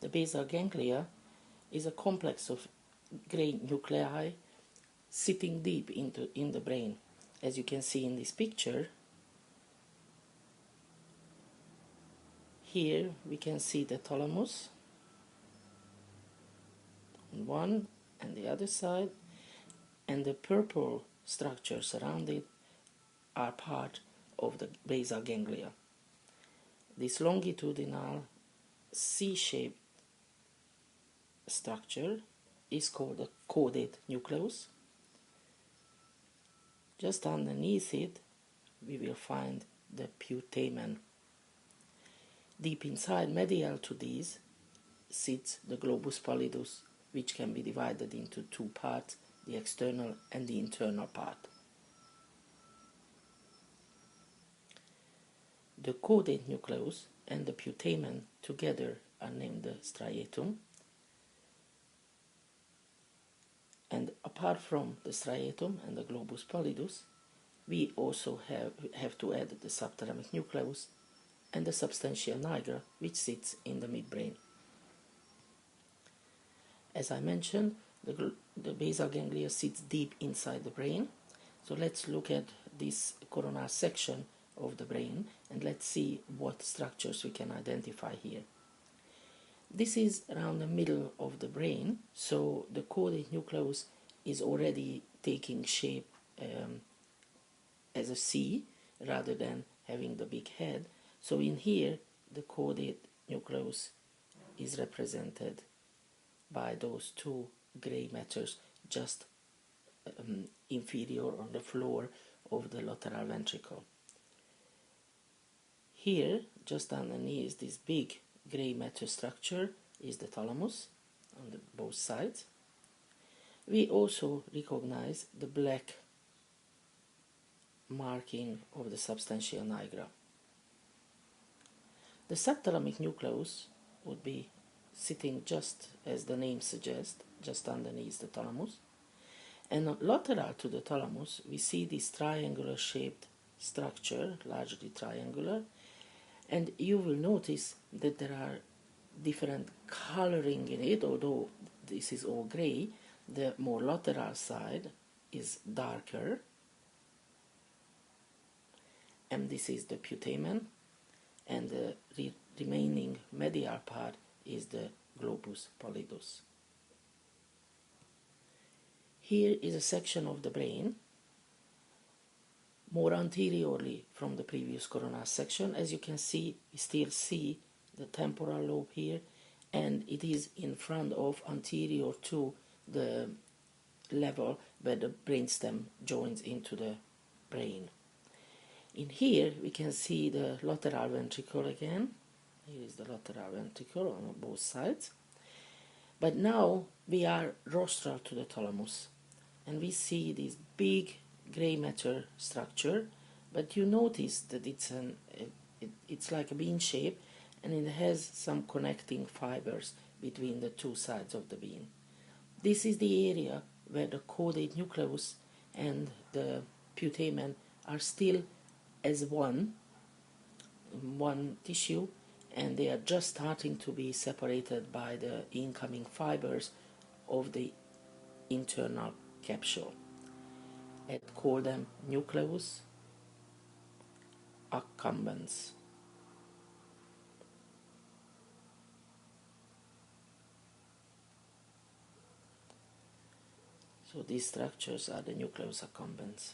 The basal ganglia is a complex of gray nuclei sitting deep in the brain. As you can see in this picture, here we can see the thalamus on one and the other side, and the purple structures around it are part of the basal ganglia. This longitudinal C-shaped structure is called the caudate nucleus. Just underneath it we will find the putamen. Deep inside, medial to these, sits the globus pallidus, which can be divided into two parts, the external and the internal part. The caudate nucleus and the putamen together are named the striatum, and apart from the striatum and the globus pallidus, we also have to add the subthalamic nucleus and the substantia nigra, which sits in the midbrain. As I mentioned, the basal ganglia sits deep inside the brain. So let's look at this coronal section of the brain and let's see what structures we can identify here. This is around the middle of the brain, so the caudate nucleus is already taking shape as a C rather than having the big head. So in here, the caudate nucleus is represented by those two gray matters just inferior on the floor of the lateral ventricle. Here, just underneath this big gray matter structure, is the thalamus on both sides. We also recognize the black marking of the substantia nigra. The subthalamic nucleus would be sitting just as the name suggests, just underneath the thalamus. And lateral to the thalamus, we see this triangular shaped structure, largely triangular, and you will notice that there are different coloring in it. Although this is all gray, the more lateral side is darker, and this is the putamen, and the remaining medial part is the globus pallidus. Here is a section of the brain more anteriorly from the previous coronal section. As you can see, we still see the temporal lobe here, and it is in front of, anterior to the level where the brainstem joins into the brain. In here we can see the lateral ventricle again. Here is the lateral ventricle on both sides. But now we are rostral to the thalamus, and we see this big gray matter structure, but you notice that it's like a bean shape, and it has some connecting fibers between the two sides of the bean. This is the area where the caudate nucleus and the putamen are still as one tissue, and they are just starting to be separated by the incoming fibers of the internal capsule. I call them nucleus accumbens. So these structures are the nucleus accumbens.